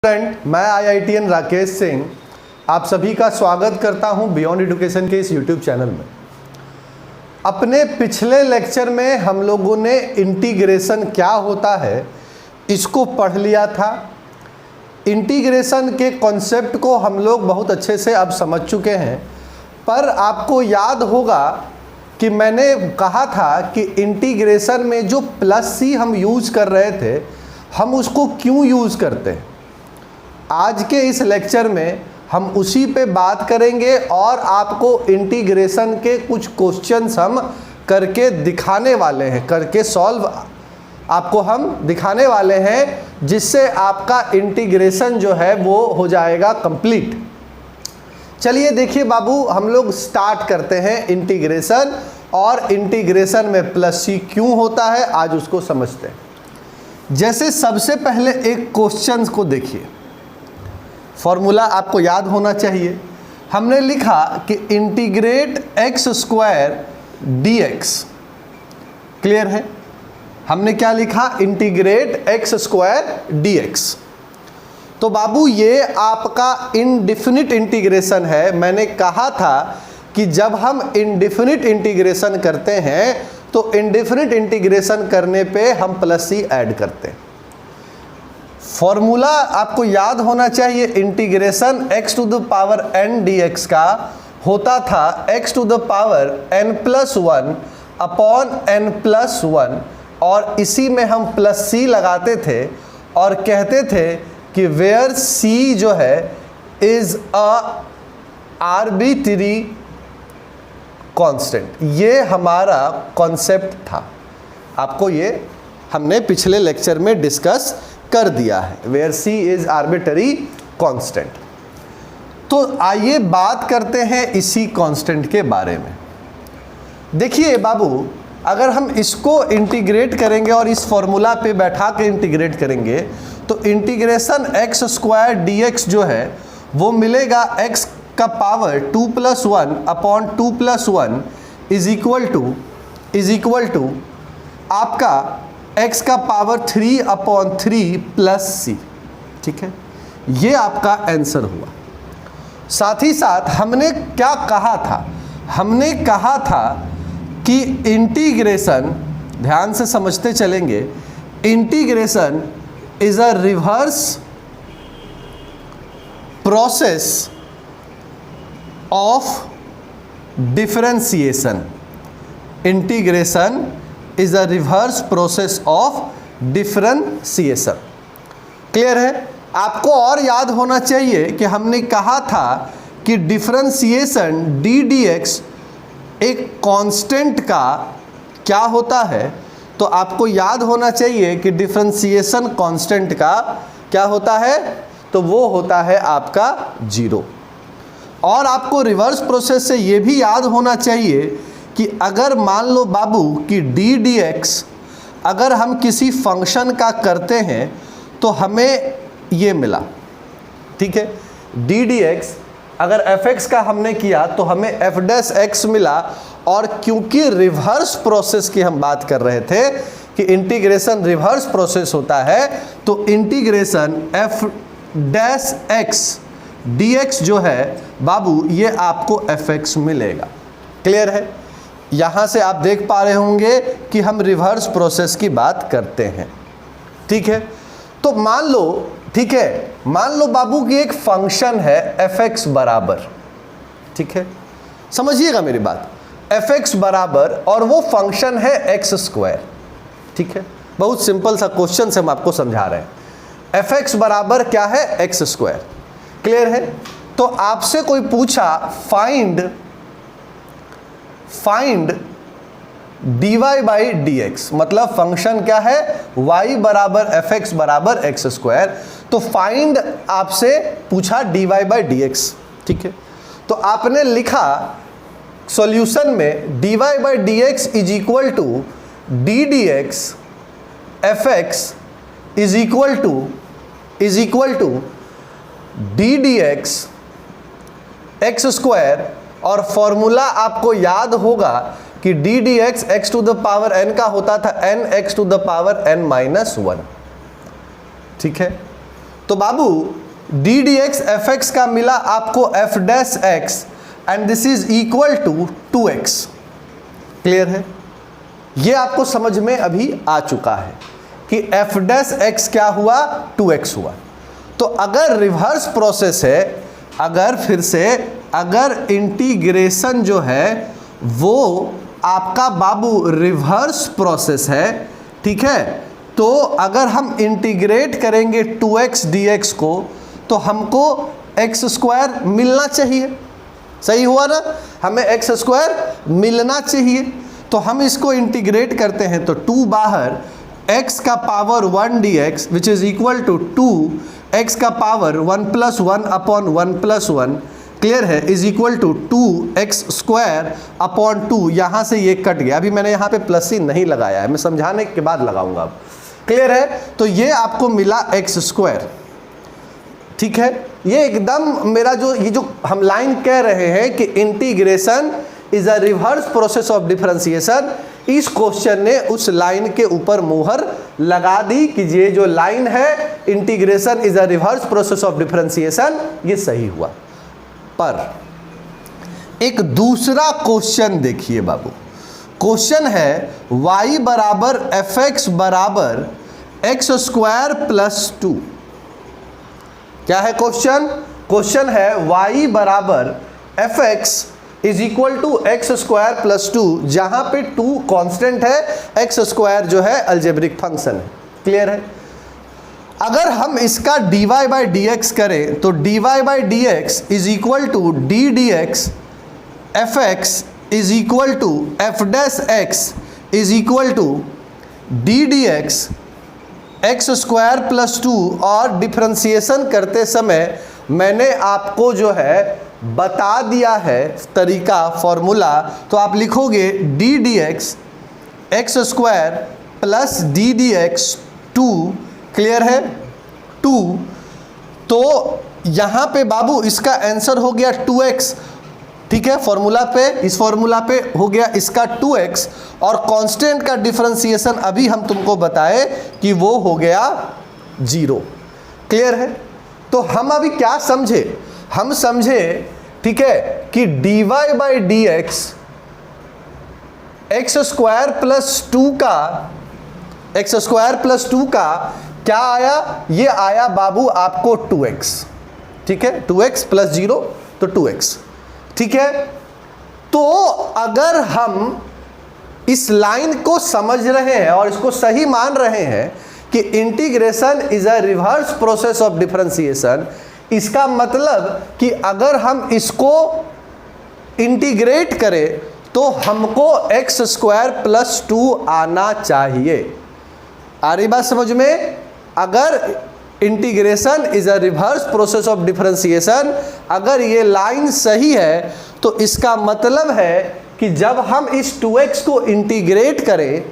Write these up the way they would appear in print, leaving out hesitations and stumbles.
Student, मैं IITian Rakesh Singh आप सभी का स्वागत करता हूं बियॉन्ड एजुकेशन के इस यूट्यूब चैनल में। अपने पिछले लेक्चर में हम लोगों ने इंटीग्रेशन क्या होता है इसको पढ़ लिया था। इंटीग्रेशन के कॉन्सेप्ट को हम लोग बहुत अच्छे से अब समझ चुके हैं, पर आपको याद होगा कि मैंने कहा था कि इंटीग्रेशन में जो प्लस सी हम यूज़ कर रहे थे, हम उसको क्यों यूज़ करते हैं। आज के इस लेक्चर में हम उसी पे बात करेंगे और आपको इंटीग्रेशन के कुछ क्वेश्चंस हम करके दिखाने वाले हैं, करके सॉल्व आपको हम दिखाने वाले हैं, जिससे आपका इंटीग्रेशन जो है वो हो जाएगा कंप्लीट। चलिए देखिए बाबू, हम लोग स्टार्ट करते हैं इंटीग्रेशन, और इंटीग्रेशन में प्लस सी क्यों होता है आज उसको समझते हैं। जैसे सबसे पहले एक क्वेश्चन को देखिए, फॉर्मूला आपको याद होना चाहिए। हमने लिखा कि integrate x square dx, clear है। हमने क्या लिखा, इंटीग्रेट एक्स स्क्वायर dx। तो बाबू ये आपका इनडिफिनिट इंटीग्रेशन है। मैंने कहा था कि जब हम इनडिफिनिट इंटीग्रेशन करते हैं तो इनडिफिनिट इंटीग्रेशन करने पे हम प्लस सी ऐड करते हैं। फॉर्मूला आपको याद होना चाहिए, integration x to the power n dx का होता था x to the power n+1 upon n+1, और इसी में हम प्लस सी लगाते थे और कहते थे कि वेयर c जो है इज अ आर्बिट्री कांस्टेंट। ये हमारा कॉन्सेप्ट था, आपको ये हमने पिछले लेक्चर में डिस्कस कर दिया है, where C is arbitrary constant. तो आइए बात करते हैं इसी कांस्टेंट के बारे में। देखिए बाबू, अगर हम इसको इंटीग्रेट करेंगे और इस फॉर्मूला पे बैठा के इंटीग्रेट करेंगे तो इंटीग्रेशन एक्स स्क्वायर dx जो है वो मिलेगा x का power 2+1 upon 2+1 is equal to आपका x का पावर 3 अपॉन 3 प्लस सी। ठीक है, ये आपका आंसर हुआ। साथ ही साथ हमने क्या कहा था, हमने कहा था कि इंटीग्रेशन, ध्यान से समझते चलेंगे, integration is a reverse process of differentiation. Integration is a reverse process of differentiation. Clear है। आपको और याद होना चाहिए कि हमने कहा था कि डिफरेंशिएशन d dx एक कांस्टेंट का क्या होता है, तो आपको याद होना चाहिए कि डिफरेंशिएशन कांस्टेंट का क्या होता है, तो वो होता है आपका 0। और आपको रिवर्स प्रोसेस से ये भी याद होना चाहिए कि अगर मान लो बाबू कि d dx अगर हम किसी फंक्शन का करते हैं तो हमें ये मिला। ठीक है, d dx अगर fx का हमने किया तो हमें f' मिला। और क्योंकि रिवर्स प्रोसेस की हम बात कर रहे थे कि इंटीग्रेशन रिवर्स प्रोसेस होता है, तो इंटीग्रेशन f' dx जो है बाबू ये आपको fx मिलेगा। क्लियर है। यहाँ से आप देख पा रहे होंगे कि हम रिवर्स प्रोसेस की बात करते हैं। ठीक है, तो मान लो, ठीक है, मान लो बाबू कि एक फंक्शन है fx बराबर, ठीक है, समझिएगा मेरी बात, fx बराबर, और वो फंक्शन है एक्स स्क्वायर। ठीक है, बहुत सिंपल सा क्वेश्चन से हम आपको समझा रहे हैं। fx बराबर क्या है, एक्स स्क्वायर। क्लियर है। तो आपसे कोई पूछा फाइंड dy बाई dx, मतलब फंक्शन क्या है, y बराबर fx बराबर एक्स स्क्वायर, तो फाइंड आपसे पूछा dy बाई dx। ठीक है, तो आपने लिखा सॉल्यूशन में dy by dx is equal to d dx fx is equal to d dx x square, और फॉर्मूला आपको याद होगा कि d dx x to the power n का होता था n x to the power n-1। ठीक है, तो बाबू d D x F x का मिला आपको f dash x and this is equal to 2x। Clear है? ये आपको समझ में अभी आ चुका है कि एफ डैश एक्स क्या हुआ, 2x हुआ। तो अगर रिवर्स प्रोसेस है, अगर फिर से अगर इंटीग्रेशन जो है वो आपका बाबू रिवर्स प्रोसेस है, ठीक है, तो अगर हम इंटीग्रेट करेंगे 2x dx को तो हमको एक्स स्क्वायर मिलना चाहिए। सही हुआ ना? हमें एक्स स्क्वायर मिलना चाहिए। तो हम इसको इंटीग्रेट करते हैं तो 2 बाहर, x का power 1 dx which is equal to 2x का पावर 1 + 1 अपॉन 1 + 1, क्लियर है, is equal to 2x square upon 2। यहाँ से ये कट गया, अभी मैंने यहाँ पे प्लस ही नहीं लगाया है, मैं समझाने के बाद लगाऊंगा अब। क्लियर है? तो ये आपको मिला x स्क्वायर। ठीक है, ये एकदम मेरा ये जो हम लाइन कह रहे हैं कि integration is a reverse process of differentiation, इस क्वेश्चन ने उस लाइन के ऊपर मुहर लगा दी कि ये जो लाइन है integration is a reverse process of differentiation, ये सही हुआ। पर एक दूसरा क्वेश्चन देखिए बाबू, क्वेश्चन है y बराबर एफ एक्स बराबर एक्स स्क्वायर प्लस 2। क्या है क्वेश्चन? क्वेश्चन है y बराबर F x is equal to X square plus 2, जहां पे 2 कांस्टेंट है, एक्स स्क्वायर जो है अलजेब्रिक फंक्शन है। क्लियर है? अगर हम इसका dy बाई डी एक्स करें तो dy by D x is equal to D D x F x is equal to F dash X is equal to D D X X square plus 2। और differentiation करते समय मैंने आपको जो है बता दिया है तरीका, फॉर्मूला, तो आप लिखोगे D D X X square plus D D x 2। Clear है? 2। तो यहाँ पे बाबू इसका आंसर हो गया 2x। ठीक है, फॉर्मूला पे, इस फॉर्मूला पे हो गया इसका 2x, और कांस्टेंट का डिफरेंशिएशन अभी हम तुमको बताए कि वो हो गया 0। क्लियर है? तो हम अभी क्या समझे? हम समझे, ठीक है, कि dy by D X X square plus 2 का, एक्स स्क्वायर प्लस 2 का क्या आया? ये आया बाबू आपको 2x। ठीक है, 2x प्लस 0 तो 2x। ठीक है, तो अगर हम इस लाइन को समझ रहे हैं और इसको सही मान रहे हैं कि integration is a reverse process of differentiation, इसका मतलब कि अगर हम इसको इंटीग्रेट करें तो हमको एक्स स्क्वायर प्लस 2 आना चाहिए। आ रही बात समझ में? अगर integration is a reverse process of differentiation, अगर ये लाइन सही है तो इसका मतलब है कि जब हम इस 2x को इंटीग्रेट करें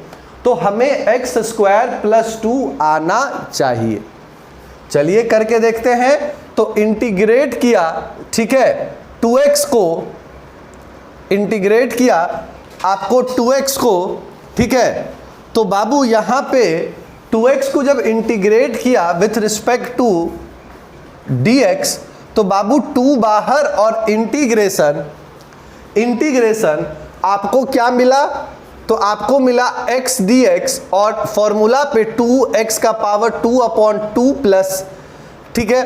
तो हमें एक्स स्क्वायर प्लस 2 आना चाहिए। चलिए करके देखते हैं। तो इंटीग्रेट किया, ठीक है, 2x को इंटीग्रेट किया, आपको 2x को, ठीक है, तो बाबू यहाँ पे 2x को जब इंटीग्रेट किया विथ रिस्पेक्ट टू dx, तो बाबू 2 बाहर और इंटीग्रेशन आपको क्या मिला? तो आपको मिला x dx, और फॉर्मूला पे 2x का पावर 2 अपॉन 2 प्लस, ठीक है,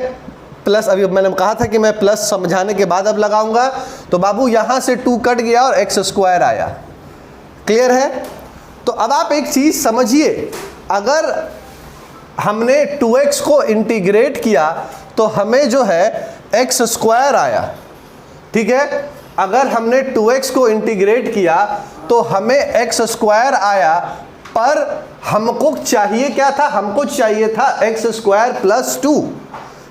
प्लस, अभी मैंने कहा था कि मैं प्लस समझाने के बाद अब लगाऊंगा, तो बाबू यहाँ से 2 कट गया और एक्स स्क्वायर आया। क्लियर है? तो अब आप एक चीज़ समझिए, अगर हमने 2x को इंटीग्रेट किया तो हमें जो है एक्स स्क्वायर आया। ठीक है, अगर हमने 2x को इंटीग्रेट किया तो हमें एक्स स्क्वायर आया, पर हमको चाहिए क्या था? हमको चाहिए था एक्स स्क्वायर प्लस 2।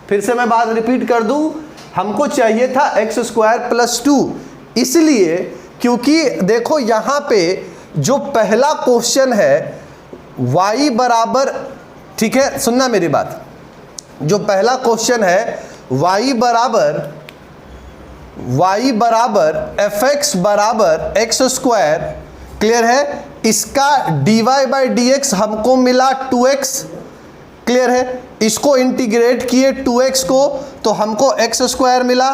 फिर से मैं बात रिपीट कर दूं, हमको चाहिए था एक्स स्क्वायर प्लस 2, इसलिए क्योंकि देखो यहाँ पे जो पहला क्वेश्चन है y बराबर, ठीक है, सुनना मेरी बात, जो पहला क्वेश्चन है y बराबर एफ एक्स बराबर एक्स स्क्वायर, क्लियर है, इसका dy बाई डी एक्स हमको मिला 2x। क्लियर है? इसको इंटीग्रेट किए 2x को तो हमको x स्क्वायर मिला,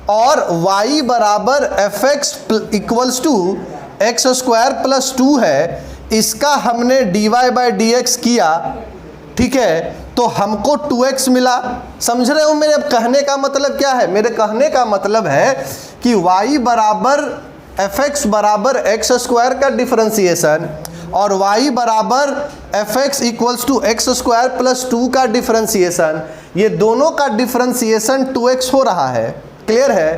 और y बराबर F X equals to X square plus 2 है, इसका हमने dy बाई डी एक्स किया, ठीक है, तो हमको 2x मिला। समझ रहे हो मेरे कहने का मतलब क्या है? मेरे कहने का मतलब है कि y बराबर एफ एक्स बराबर एक्स स्क्वायर का डिफरेंशिएशन और y बराबर F X equals to X square plus 2 का डिफरेंशिएशन, ये दोनों का डिफरेंशिएशन 2x हो रहा है, क्लियर है।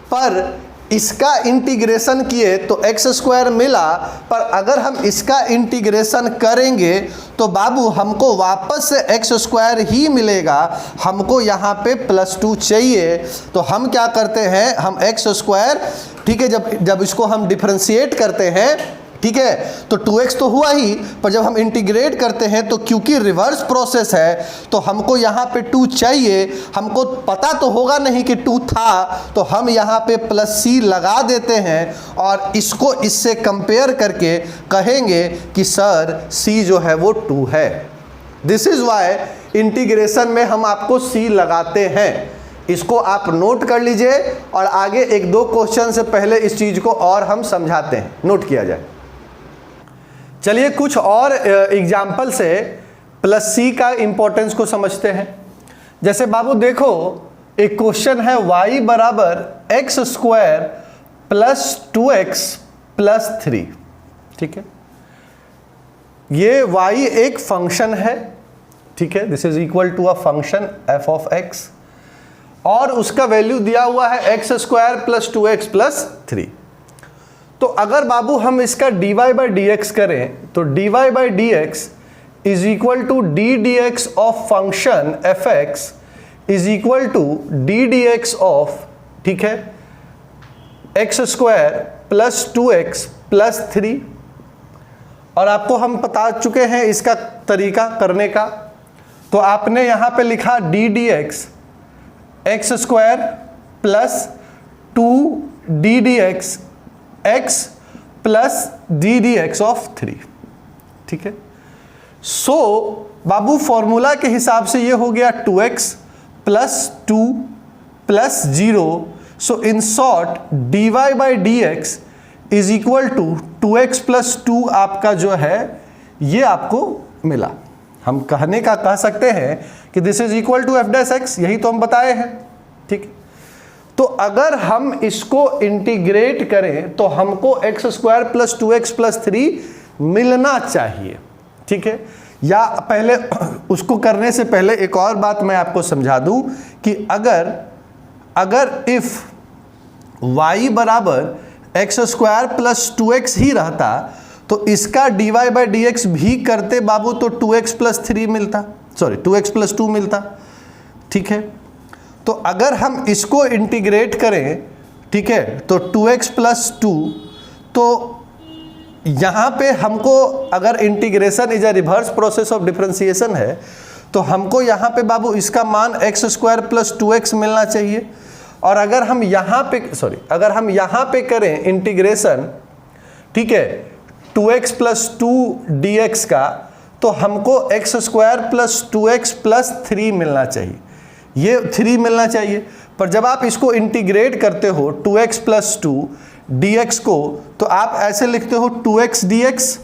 पर इसका इंटीग्रेशन किए तो एक्स स्क्वायर मिला, पर अगर हम इसका इंटीग्रेशन करेंगे तो बाबू हमको वापस से एक्स स्क्वायर ही मिलेगा, हमको यहाँ पे प्लस 2 चाहिए। तो हम क्या करते हैं, हम एक्स स्क्वायर, ठीक है, जब इसको हम डिफरेंशिएट करते हैं, ठीक है, तो 2x तो हुआ ही, पर जब हम इंटीग्रेट करते हैं तो क्योंकि रिवर्स प्रोसेस है तो हमको यहाँ पे 2 चाहिए, हमको पता तो होगा नहीं कि 2 था, तो हम यहाँ पे प्लस c लगा देते हैं और इसको इससे कंपेयर करके कहेंगे कि सर c जो है वो 2 है। दिस इज़ वाई इंटीग्रेशन में हम आपको c लगाते हैं। इसको आप नोट कर लीजिए और आगे 1-2 क्वेश्चन से पहले इस चीज़ को और हम समझाते हैं, नोट किया जाए। चलिए कुछ और एग्जाम्पल से प्लस c का इंपॉर्टेंस को समझते हैं। जैसे बाबू देखो, एक क्वेश्चन है y बराबर X square plus 2x plus 3, ठीक है, ये y एक फंक्शन है, ठीक है, this is equal to a function f of x, और उसका वैल्यू दिया हुआ है x square plus 2x plus 3। तो अगर बाबू हम इसका dy बाई डी एक्स करें तो dy by D x is equal to D D x of function f x is equal to D D x of, ठीक है, x square plus 2x plus 3। और आपको हम बता चुके हैं इसका तरीका करने का, तो आपने यहाँ पे लिखा D D X X square plus 2 D D X x plus D D x of 3, ठीक है। सो बाबू फॉर्मूला के हिसाब से ये हो गया 2x plus 2 plus 0। So in short dy by D x is equal to 2x plus 2 आपका जो है ये आपको मिला। हम कहने का कह सकते हैं कि this is equal to F dash x, यही तो हम बताए हैं, ठीक। तो अगर हम इसको इंटीग्रेट करें तो हमको x square plus 2x plus 3 मिलना चाहिए, ठीक है। या पहले उसको करने से पहले एक और बात मैं आपको समझा दूं कि अगर इफ y बराबर एक्स स्क्वायर प्लस 2x ही रहता तो इसका dy बाई डी एक्स भी करते बाबू तो 2x प्लस 3 मिलता, सॉरी 2x प्लस 2 मिलता, ठीक है। तो अगर हम इसको इंटीग्रेट करें, ठीक है, तो 2x प्लस 2, तो यहाँ पे हमको अगर integration is a reverse process of differentiation है तो हमको यहाँ पे बाबू इसका मान एक्स स्क्वायर प्लस 2x मिलना चाहिए। और अगर हम यहाँ पे करें इंटीग्रेशन, ठीक है, 2x प्लस 2 dx का, तो हमको x square plus 2x plus 3 मिलना चाहिए, ये 3 मिलना चाहिए। पर जब आप इसको इंटीग्रेट करते हो 2x प्लस 2 dx को, तो आप ऐसे लिखते हो 2x dx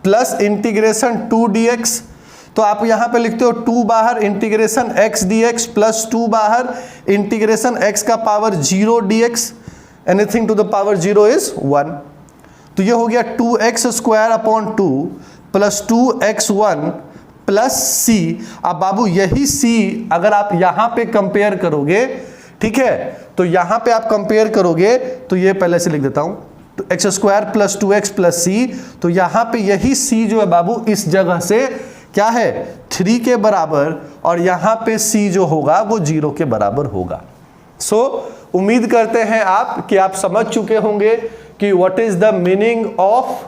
plus integration 2 dx। तो आप यहाँ पे लिखते हो 2 बाहर इंटीग्रेशन x dx प्लस 2 बाहर इंटीग्रेशन x का power 0 dx, anything to the power 0 is 1। तो ये हो गया 2x square upon 2 plus 2x1 plus c। अब बाबू यही c अगर आप यहाँ पे कंपेयर करोगे, ठीक है, तो यहाँ पे आप कंपेयर करोगे तो ये पहले से लिख देता हूँ, तो x square plus 2x plus c, तो यहाँ पे यही c जो है बाबू इस जगह से क्या है 3 के बराबर, और यहाँ पे c जो होगा वो 0 के बराबर होगा। सो उम्मीद करते हैं आप कि आप समझ चुके होंगे कि what is the meaning of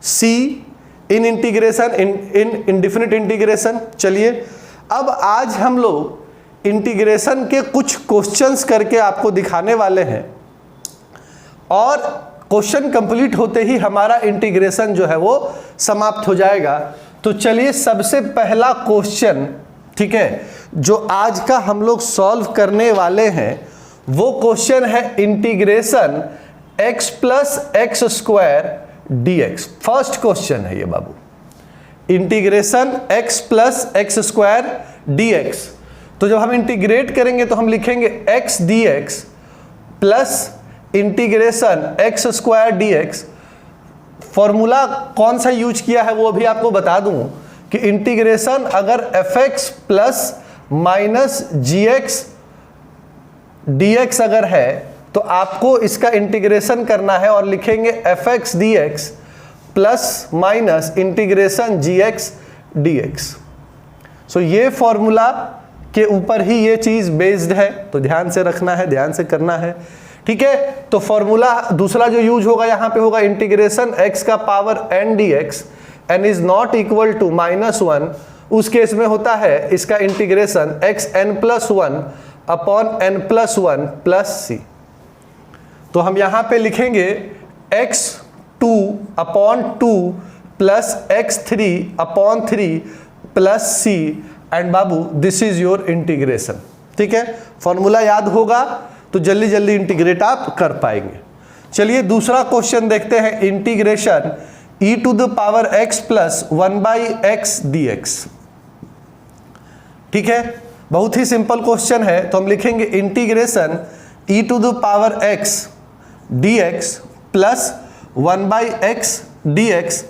c in integration, in indefinite integration. चलिए अब आज हम लोग इंटीग्रेशन के कुछ क्वेश्चंस करके आपको दिखाने वाले हैं, और क्वेश्चन कंप्लीट होते ही हमारा इंटीग्रेशन जो है वो समाप्त हो जाएगा। तो चलिए सबसे पहला क्वेश्चन ठीक है, जो आज का हम लोग सॉल्व करने वाले हैं वो क्वेश्चन है integration x plus x square d x. First question है ये बाबू, integration x plus x square d x. तो जब हम इंटीग्रेट करेंगे तो हम लिखेंगे x d x plus integration x square d x. Formula कौन सा यूज किया है वो भी आपको बता दूं कि इंटीग्रेशन अगर fx प्लस माइनस जी एक्स डी एक्स अगर है तो आपको इसका इंटीग्रेशन करना है और लिखेंगे fx dx plus minus integration gx dx। सो ये फॉर्मूला के ऊपर ही ये चीज बेस्ड है, तो ध्यान से रखना है, ध्यान से करना है, ठीक है। तो फॉर्मूला दूसरा जो यूज होगा यहाँ पे होगा इंटीग्रेशन x का power n dx n is not equal to -1। उस केस में होता है इसका integration x n plus 1 upon n plus 1 plus c। तो हम यहाँ पे लिखेंगे x2 upon 2 plus x3 upon 3 plus c and बाबू दिस इज योर इंटीग्रेशन, ठीक है। फॉर्मूला याद होगा तो जल्दी जल्दी इंटीग्रेट आप कर पाएंगे। चलिए दूसरा क्वेश्चन देखते हैं, integration e to the power x plus 1/x dx, ठीक है। बहुत ही सिंपल क्वेश्चन है, तो हम लिखेंगे integration e to the power x dx plus 1/x dx।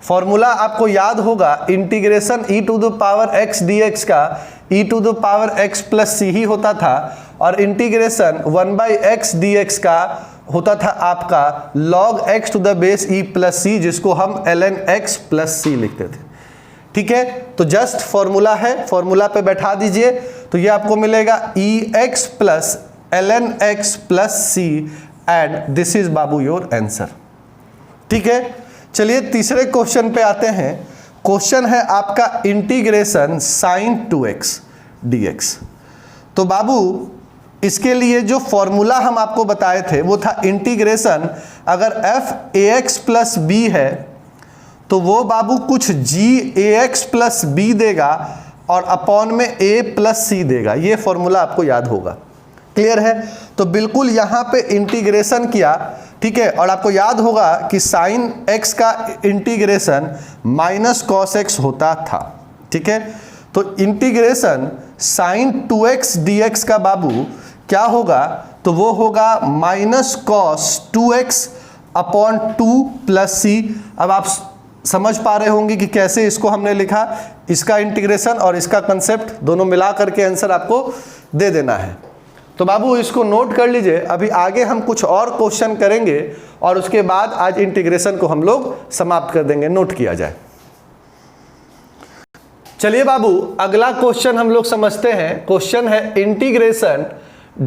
Formula आपको याद होगा integration e to the power x dx का e to the power x plus c ही होता था और इंटीग्रेशन 1/x dx का होता था आपका log x to the base e plus c, जिसको हम ln x प्लस c लिखते थे, ठीक है। तो जस्ट फॉर्मूला है, फॉर्मूला पे बैठा दीजिए तो ये आपको मिलेगा ex plus ln x plus c and this is Babu your answer, ठीक है। चलिए तीसरे क्वेश्चन पे आते हैं। क्वेश्चन है आपका इंटीग्रेशन sin 2x dx। तो बाबू इसके लिए जो फॉर्मूला हम आपको बताए थे वो था इंटीग्रेशन अगर f ax प्लस b है तो वो बाबू कुछ g ax प्लस b देगा और अपॉन में a प्लस c देगा। ये फॉर्मूला आपको याद होगा, क्लियर है। तो बिल्कुल यहाँ पे इंटीग्रेशन किया, ठीक है, और आपको याद होगा कि साइन x का इंटीग्रेशन माइनस कॉस x होता था, ठीक है। तो इंटीग्रेशन साइन 2x dx का बाबू क्या होगा, तो वो होगा minus cos 2x upon 2 plus c। अब आप समझ पा रहे होंगे कि कैसे इसको हमने लिखा, इसका इंटीग्रेशन और इसका कंसेप्ट दोनों मिला करके आंसर आपको दे देना है। तो बाबू इसको नोट कर लीजिए, अभी आगे हम कुछ और क्वेश्चन करेंगे और उसके बाद आज इंटीग्रेशन को हम लोग समाप्त कर देंगे, नोट किया जाए। चलिए बाबू अगला क्वेश्चन हम लोग समझते हैं। क्वेश्चन है integration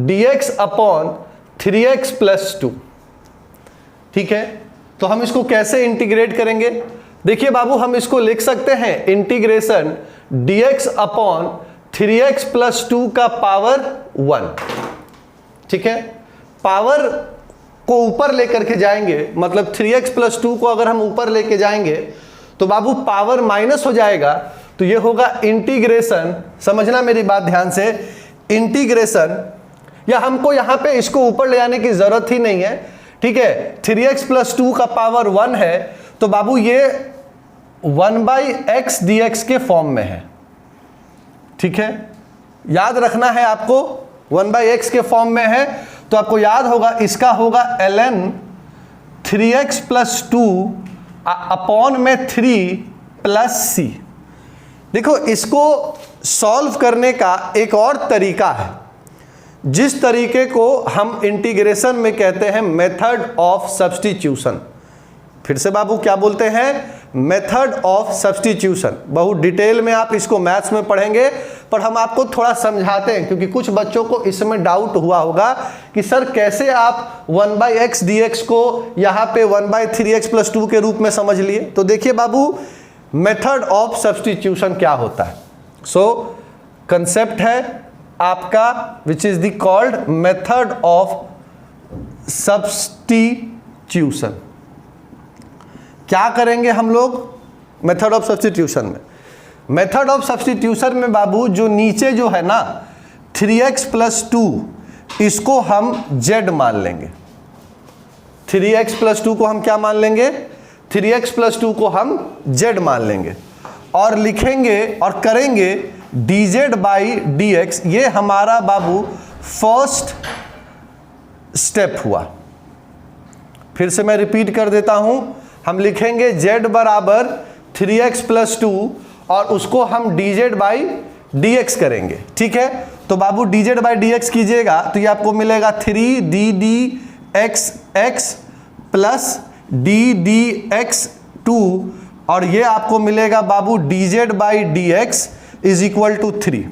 dx upon 3x plus 2, ठीक है। तो हम इसको कैसे इंटीग्रेट करेंगे, देखिए बाबू हम इसको लिख सकते हैं integration dx upon 3x plus 2 का पावर 1, ठीक है। पावर को ऊपर लेकर के जाएंगे, मतलब 3x प्लस 2 को अगर हम ऊपर लेके जाएंगे तो बाबू पावर माइनस हो जाएगा, तो ये होगा इंटीग्रेशन, समझना मेरी बात ध्यान से, इंटीग्रेशन, या हमको यहां पे इसको ऊपर ले जाने की जरूरत ही नहीं है, ठीक है। 3x प्लस 2 का पावर 1 है तो बाबू ये 1/x dx के फॉर्म में है, ठीक है। याद रखना है आपको 1/x के फॉर्म में है, तो आपको याद होगा इसका होगा ln 3x प्लस 2 अपॉन में 3 प्लस c। देखो इसको सॉल्व करने का एक और तरीका है, जिस तरीके को हम इंटीग्रेशन में कहते हैं मेथड ऑफ सब्स्टिट्यूशन। फिर से बाबू क्या बोलते हैं, मेथड ऑफ सब्स्टिट्यूशन। बहुत डिटेल में आप इसको मैथ्स में पढ़ेंगे, पर हम आपको थोड़ा समझाते हैं क्योंकि कुछ बच्चों को इसमें डाउट हुआ होगा कि सर कैसे आप 1/x dx को यहाँ पे 1/3x प्लस 2 के रूप में समझ लिए। तो देखिए बाबू मेथड ऑफ सब्स्टिट्यूशन क्या होता है। सो कंसेप्ट है आपका which is the called method of substitution. क्या करेंगे हम लोग मेथड ऑफ सब्स्टिट्यूशन में, मेथड ऑफ सब्स्टिट्यूशन में बाबू जो नीचे जो है ना 3x + 2 इसको हम z मान लेंगे। 3x + 2 को हम क्या मान लेंगे? 3x + 2 को हम z मान लेंगे और लिखेंगे और करेंगे dz/dx। ये हमारा बाबू फर्स्ट स्टेप हुआ। फिर से मैं रिपीट कर देता हूं, हम लिखेंगे z बराबर 3x + 2 और उसको हम dz/dx करेंगे। ठीक है, तो बाबू dz/dx कीजिएगा तो ये आपको मिलेगा 3ddxx प्लस ddx2 और ये आपको मिलेगा बाबू dz/dx इज इक्वल टू 3।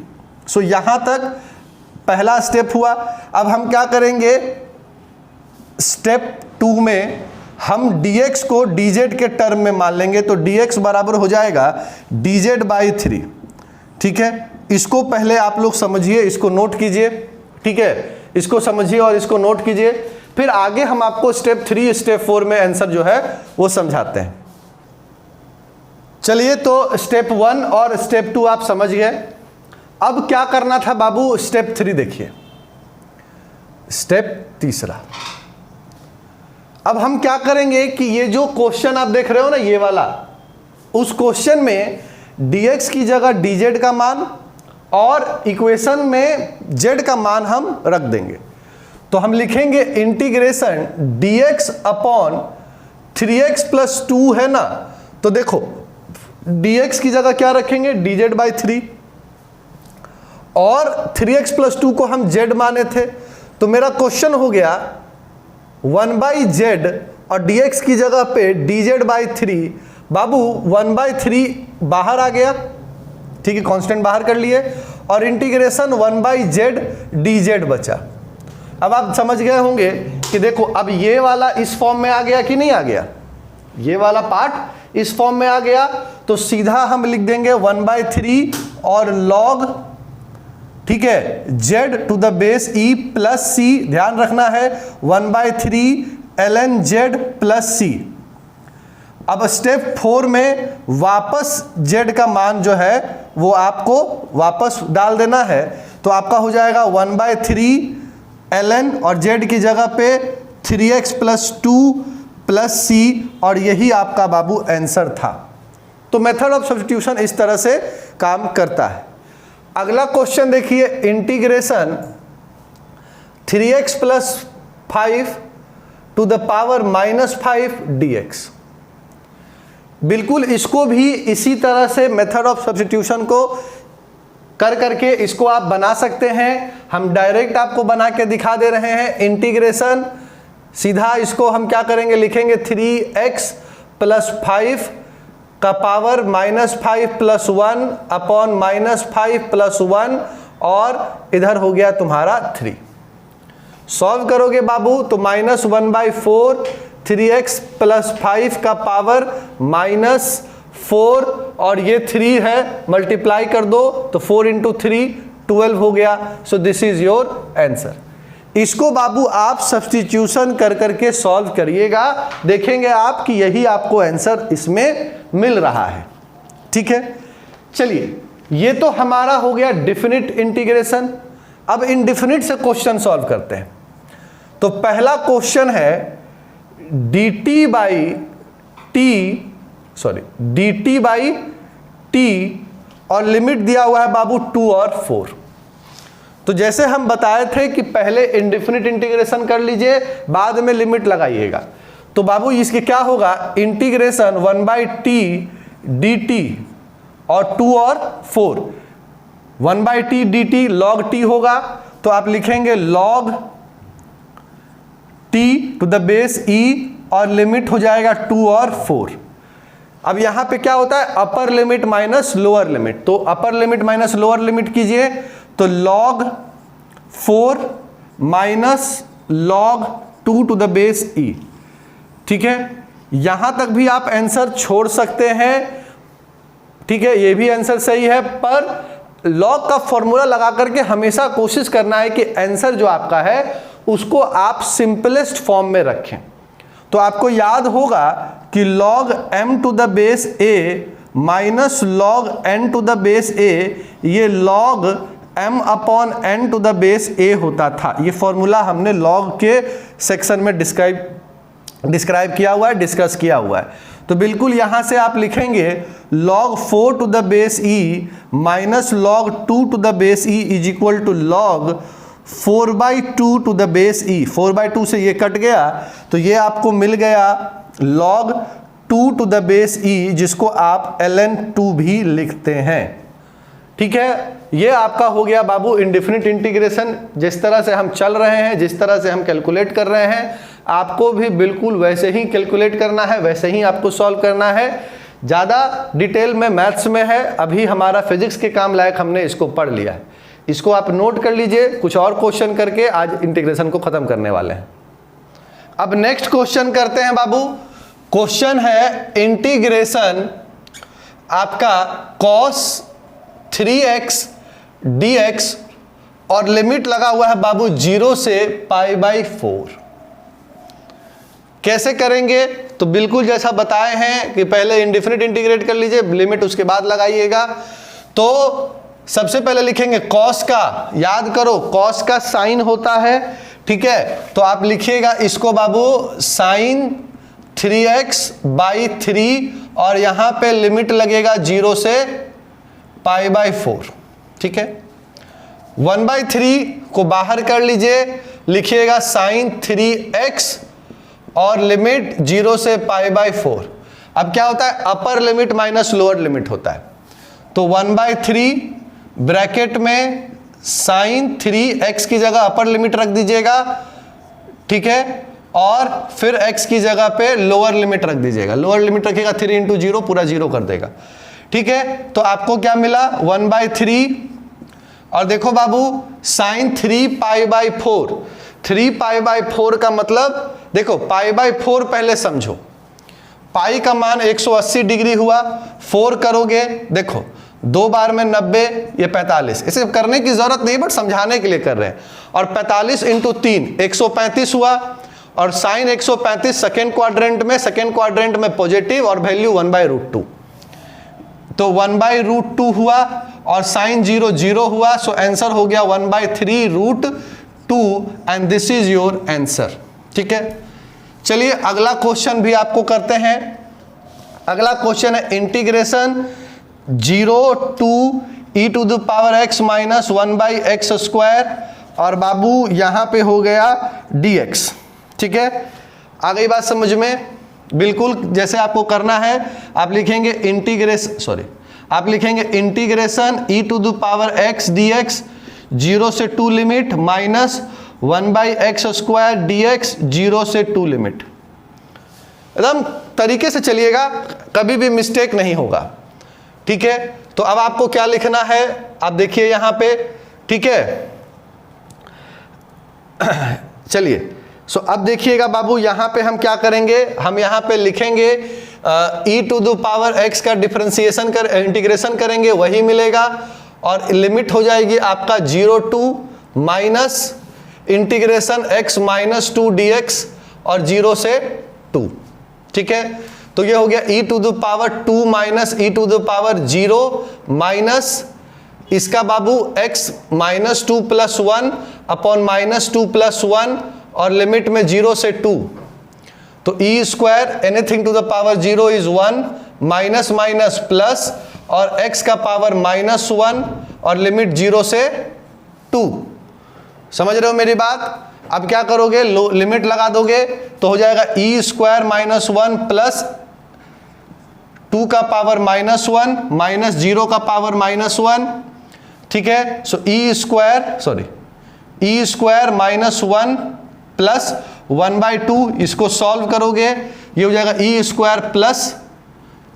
सो यहां तक पहला स्टेप हुआ। अब हम क्या करेंगे, स्टेप 2 में हम dx को dz के टर्म में मान लेंगे, तो dx बराबर हो जाएगा dz/3। ठीक है, इसको पहले आप लोग समझिए, इसको नोट कीजिए। ठीक है, इसको समझिए और इसको नोट कीजिए, फिर आगे हम आपको स्टेप 3 स्टेप 4 में आंसर जो है वो समझाते हैं। चलिए, तो स्टेप 1 और स्टेप 2 आप समझ गए। अब क्या करना था बाबू, स्टेप 3 देखिए, स्टेप तीसरा। अब हम क्या करेंगे कि ये जो क्वेश्चन आप देख रहे हो ना, ये वाला, उस क्वेश्चन में dx की जगह dz का मान और इक्वेशन में z का मान हम रख देंगे। तो हम लिखेंगे इंटीग्रेशन dx/3x + 2 है ना, तो देखो dx की जगह क्या रखेंगे, dz/3 और 3x + 2 को हम z माने थे, तो मेरा क्वेश्चन हो गया 1/z और dx की जगह पे dz/3। बाबू 1/3 बाहर आ गया, ठीक है, कांस्टेंट बाहर कर लिए और इंटीग्रेशन 1/z dz बचा। अब आप समझ गए होंगे कि देखो अब ये वाला इस फॉर्म में आ गया कि नहीं आ गया, ये वाला पार्ट इस फॉर्म में आ गया, तो सीधा हम लिख देंगे 1/3 और log, ठीक है, z⁻e + c, ध्यान रखना है 1/3 ln z + c। अब स्टेप 4 में वापस z का मान जो है वो आपको वापस डाल देना है, तो आपका हो जाएगा 1/3 ln और z की जगह पे 3x + 2 + c और यही आपका बाबू आंसर था। तो मेथड ऑफ सब्स्टिट्यूशन इस तरह से काम करता है। अगला क्वेश्चन देखिए, integration 3x + 5 to the power -5 dx। बिल्कुल इसको भी इसी तरह से मेथड ऑफ सब्स्टिट्यूशन को कर करके इसको आप बना सकते हैं। हम डायरेक्ट आपको बना के दिखा दे रहे हैं। इंटीग्रेशन सीधा इसको हम क्या करेंगे, लिखेंगे 3x + 5 का पावर -5 + 1 अपॉन -5 + 1 और इधर हो गया तुम्हारा 3। सॉल्व करोगे बाबू तो -1/4 3x + 5 का पावर -4 और ये 3 है, मल्टीप्लाई कर दो तो 4 × 3 12 हो गया। So this is your answer. इसको बाबू आप सब्स्टिट्यूशन कर करके सॉल्व करिएगा, देखेंगे आप कि यही आपको आंसर इसमें मिल रहा है। ठीक है, चलिए ये तो हमारा हो गया डिफिनिट इंटीग्रेशन। अब इनडिफिनिट से क्वेश्चन सॉल्व करते हैं। तो पहला क्वेश्चन है dt/t और लिमिट दिया हुआ है बाबू 2 और 4। तो जैसे हम बताए थे कि पहले इनडिफिनिट इंटीग्रेशन कर लीजिए, बाद में लिमिट लगाइएगा। तो बाबू इसके क्या होगा, इंटीग्रेशन 1/t dt और 2 और 4, 1/t dt log t होगा, तो आप लिखेंगे log t⁻e और लिमिट हो जाएगा 2 और 4। अब यहां पे क्या होता है, upper limit minus lower limit, तो upper limit minus lower limit कीजिए, तो log 4 माइनस log 2⁻e। ठीक है, यहां तक भी आप आंसर छोड़ सकते हैं। ठीक है, ये भी आंसर सही है, पर log का फॉर्मूला लगा करके हमेशा कोशिश करना है कि आंसर जो आपका है उसको आप सिंपलेस्ट फॉर्म में रखें। तो आपको याद होगा कि log m⁻a minus log n to the base a, ये log m अपॉन n to the base a होता था। ये फॉर्मूला हमने log के सेक्शन में डिस्क्राइब किया हुआ है, डिस्कस किया हुआ है। तो बिल्कुल यहां से आप लिखेंगे log 4 to the base e minus log 2 to the base e is equal to log 4/2 to the base e। 4/2 से ये कट गया तो ये आपको मिल गया log 2 to the base e, जिसको आप ln2 भी लिखते हैं। ठीक है, ये आपका हो गया बाबू इंडेफिनिट इंटीग्रेशन। जिस तरह से हम चल रहे हैं, जिस तरह से हम कैलकुलेट कर रहे हैं, आपको भी बिल्कुल वैसे ही कैलकुलेट करना है, वैसे ही आपको सॉल्व करना है। ज़्यादा डिटेल में मैथ्स में है, अभी हमारा फिजिक्स के काम लायक हमने इसको पढ़ लिया है। इसको आप नोट कर लीजिए, कुछ और क्वेश्चन करके आज इंटीग्रेशन को ख़त्म करने वाले हैं। अब नेक्स्ट क्वेश्चन करते हैं बाबू। क्वेश्चन है इंटीग्रेशन आपका cos 3x dx और लिमिट लगा हुआ है बाबू 0 से π/4। कैसे करेंगे? तो बिल्कुल जैसा बताए हैं कि पहले इंडेफिनिट इंटीग्रेट कर लीजिए, लिमिट उसके बाद लगाइएगा। तो सबसे पहले लिखेंगे cos का, याद करो cos का साइन होता है, ठीक है। तो आप लिखिएगा इसको बाबू sin 3x/3 और यहां पे लिमिट लगेगा 0 से π/4, ठीक है। 1/3 को बाहर कर लीजिए, लिखिएगा sin 3x और लिमिट 0 से π/4। अब क्या होता है, upper limit minus lower limit होता है। तो 1/3 ब्रैकेट में sin 3x की जगह अपर लिमिट रख दीजिएगा, ठीक है, और फिर x की जगह पे लोअर लिमिट रख दीजिएगा। लोअर लिमिट रखिएगा 3 × 0 पूरा 0 कर देगा, ठीक है। तो आपको क्या मिला 1/3 और देखो बाबू sin 3π/4। 3π/4 का मतलब देखो π/4 पहले समझो, पाई का मान 180 डिग्री हुआ, 4 करोगे, देखो 2 बार में 90, ये 45। इसे करने की जरूरत नहीं, बट समझाने के लिए कर रहे हैं। और 45 × 3 135 हुआ, और साइन 135 सेकेंड क्वाड्रेंट में पॉजिटिव और वैल्यू 1/√2। तो 1/√2 हुआ और साइन 0 0 हुआ। सो आंसर हो गया 1/3√2 and this is your answer, ठीक है। चलिए अगला क्वेश्चन भी आपको करते हैं। अगला क्वेश्चन है इंटीग्रेशन 0 to e⁻x - 1/x², और बाबू यहां पे हो गया dx, ठीक है। आ गई बात समझ में? बिल्कुल जैसे आपको करना है, आप लिखेंगे इंटीग्रेशन e⁻x dx 0 से 2 लिमिट माइनस 1/x² dx 0 से 2 लिमिट। एकदम तरीके से चलिएगा, कभी भी मिस्टेक नहीं होगा, ठीक है। तो अब आपको क्या लिखना है, आप देखिए यहां पे, ठीक है। चलिए सो अब देखिएगा बाबू, यहां पे हम क्या करेंगे, हम यहां पे लिखेंगे e⁻x का डिफरेंशिएशन इंटीग्रेशन करेंगे, वही मिलेगा, और लिमिट हो जाएगी आपका 0 to minus integration x - 2 dx और 0 से 2, ठीक है। तो ये हो गया e⁻2 माइनस e⁻0 माइनस इसका बाबू x - 2 + 1 अपॉन -2 + 1 और लिमिट में 0 से 2। तो e² anything to the power 0 is 1 minus minus plus और x का पावर -1 और लिमिट 0 से 2। समझ रहे हो मेरी बात? अब क्या करोगे, लिमिट लगा दोगे तो हो जाएगा e² -1 प्लस 2 का पावर -1 माइनस 0 का पावर -1, ठीक है। सो e² -1 प्लस 1/2, इसको सॉल्व करोगे ये हो जाएगा e² प्लस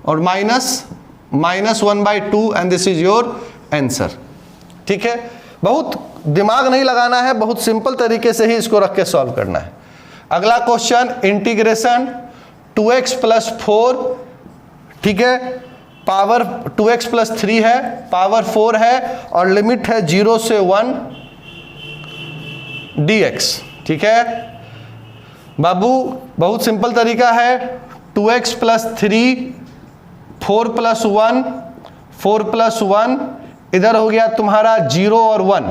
और minus -1/2 and this is your answer, ठीक है। बहुत दिमाग नहीं लगाना है, बहुत सिंपल तरीके से ही इसको रख के सॉल्व करना है। अगला क्वेश्चन इंटीग्रेशन 2x + 4, ठीक है, पावर 2x + 3 है, पावर 4 है और लिमिट है 0 से 1 dx, ठीक है बाबू। बहुत सिंपल तरीका है, 2x + 3 4 + 1, 4 + 1, इधर हो गया तुम्हारा 0 और 1,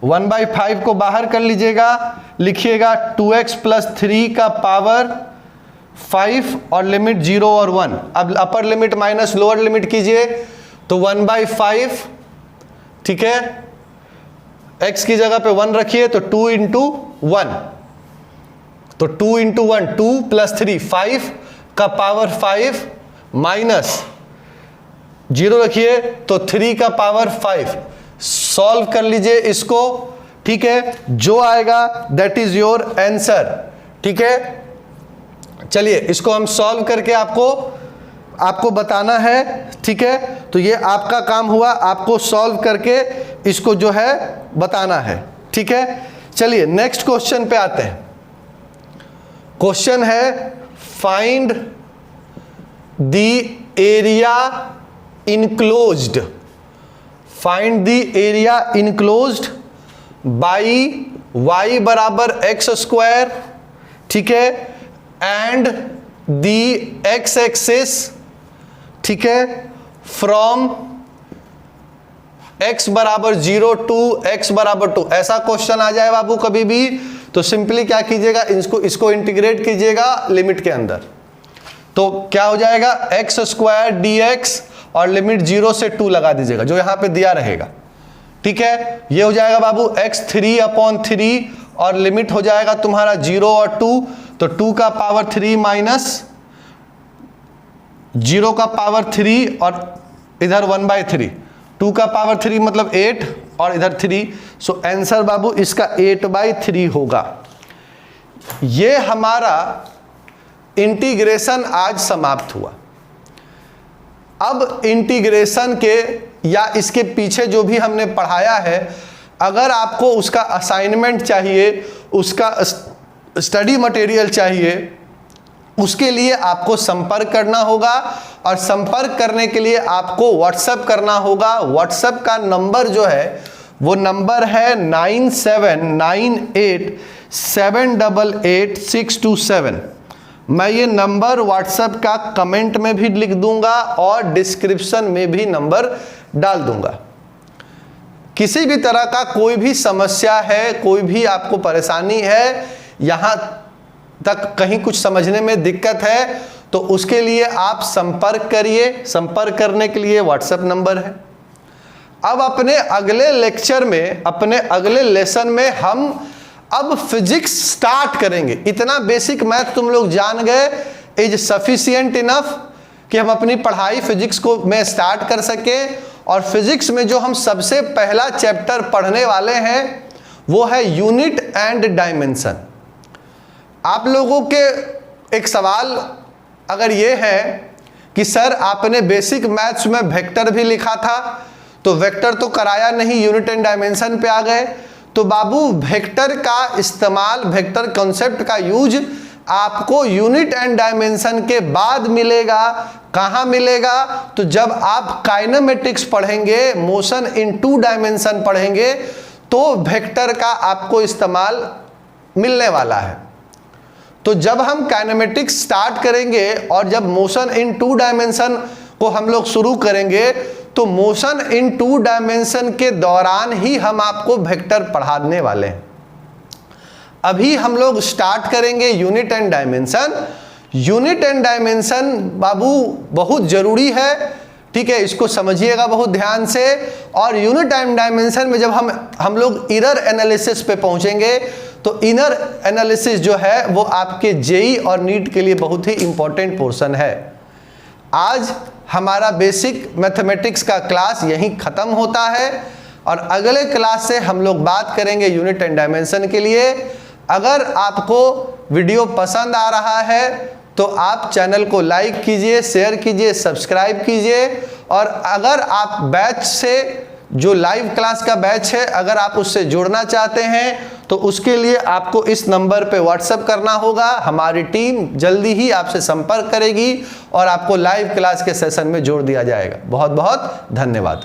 1/5 को बाहर कर लीजिएगा, लिखिएगा 2x + 3 का पावर 5 और लिमिट 0 और 1। अब अपर लिमिट माइनस लोअर लिमिट कीजिए तो 1/5, ठीक है, x की जगह पे 1 रखिए तो 2 × 1, तो 2 × 1 2 + 3 5 का पावर 5 माइनस 0 रखिए तो 3 का पावर 5। सॉल्व कर लीजिए इसको, ठीक है, जो आएगा दैट इज योर आंसर, ठीक है। चलिए इसको हम सॉल्व करके आपको बताना है, ठीक है। तो ये आपका काम हुआ, आपको सॉल्व करके इसको जो है बताना है, ठीक है। चलिए नेक्स्ट क्वेश्चन पे आते हैं। क्वेश्चन है find the area enclosed, find the area enclosed by y = x², ठीक है, एंड दी x एक्सिस, ठीक है, फ्रॉम x = 0 टू x = 2। ऐसा क्वेश्चन आ जाए बाबू कभी भी तो सिंपली क्या कीजिएगा, इसको इंटीग्रेट कीजिएगा लिमिट के अंदर, तो क्या हो जाएगा x² dx और लिमिट 0 से 2 लगा दीजिएगा जो यहां पे दिया रहेगा, ठीक है। ये हो जाएगा बाबू x3/3 और लिमिट हो जाएगा तुम्हारा 0 और 2, तो 2 का पावर 3 माइनस 0 का पावर 3 और इधर 1/3, 2 का पावर 3 मतलब 8 और इधर 3, सो आंसर बाबू इसका 8/3 होगा। ये हमारा इंटीग्रेशन आज समाप्त हुआ। अब इंटीग्रेशन के या इसके पीछे जो भी हमने पढ़ाया है, अगर आपको उसका असाइनमेंट चाहिए, उसका स्टडी मटेरियल चाहिए, उसके लिए आपको संपर्क करना होगा और संपर्क करने के लिए आपको व्हाट्सएप करना होगा। व्हाट्सएप का नंबर जो है वो नंबर है 979887888627। मैं ये नंबर व्हाट्सएप का कमेंट में भी लिख दूंगा और डिस्क्रिप्शन में भी नंबर डाल दूंगा। किसी भी तरह का कोई भी समस्या है, कोई भी आपको परेशानी है, यहाँ तक कहीं कुछ समझने में दिक्कत है, तो उसके लिए आप संपर्क करिए। संपर्क करने के लिए व्हाट्सएप नंबर है। अब अपने अगले लेक्चर में, अपने अगले लेसन में हम अब फिजिक्स स्टार्ट करेंगे। इतना बेसिक मैथ तुम लोग जान गए इज सफिशिएंट इनफ कि हम अपनी पढ़ाई फिजिक्स को में स्टार्ट कर सके। और फिजिक्स में जो हम सबसे पहला चैप्टर पढ़ने वाले हैं वो है यूनिट एंड डायमेंशन। आप लोगों के एक सवाल अगर ये है कि सर आपने बेसिक मैथ्स में वेक्टर भी लिखा था, तो वेक्टर तो कराया नहीं, यूनिट एंड डायमेंशन पे आ गए। तो बाबू वेक्टर का इस्तेमाल, वेक्टर कॉन्सेप्ट का यूज आपको यूनिट एंड डायमेंशन के बाद मिलेगा। कहाँ मिलेगा? तो जब आप काइनेमेटिक्स पढ़ेंगे, मोशन इन 2 डायमेंशन पढ़ेंगे, तो वेक्टर का आपको इस्तेमाल मिलने वाला है। तो जब हम काइनेमेटिक्स स्टार्ट करेंगे और जब मोशन इन 2 डायमेंशन को हम लोग शुरू करेंगे, तो मोशन इन 2 डायमेंशन के दौरान ही हम आपको वेक्टर पढ़ाने वाले हैं। अभी हम लोग स्टार्ट करेंगे unit and dimension. Unit and dimension बाबू बहुत जरूरी है, ठीक है, इसको समझिएगा बहुत ध्यान से। और यूनिट एंड डायमेंशन में जब हम लोग इरर एनालिसिस पे पहुंचेंगे, तो इनर एनालिसिस जो है वो आपके जेई और नीट के लिए बहुत ही इंपॉर्टेंट पोर्शन है। आज हमारा बेसिक मैथमेटिक्स का क्लास यहीं ख़त्म होता है और अगले क्लास से हम लोग बात करेंगे यूनिट एंड डायमेंशन के लिए। अगर आपको वीडियो पसंद आ रहा है तो आप चैनल को लाइक कीजिए, शेयर कीजिए, सब्सक्राइब कीजिए। और अगर आप बैच से, जो लाइव क्लास का बैच है, अगर आप उससे जुड़ना चाहते हैं तो उसके लिए आपको इस नंबर पे व्हाट्सएप करना होगा। हमारी टीम जल्दी ही आपसे संपर्क करेगी और आपको लाइव क्लास के सेशन में जोड़ दिया जाएगा। बहुत बहुत धन्यवाद।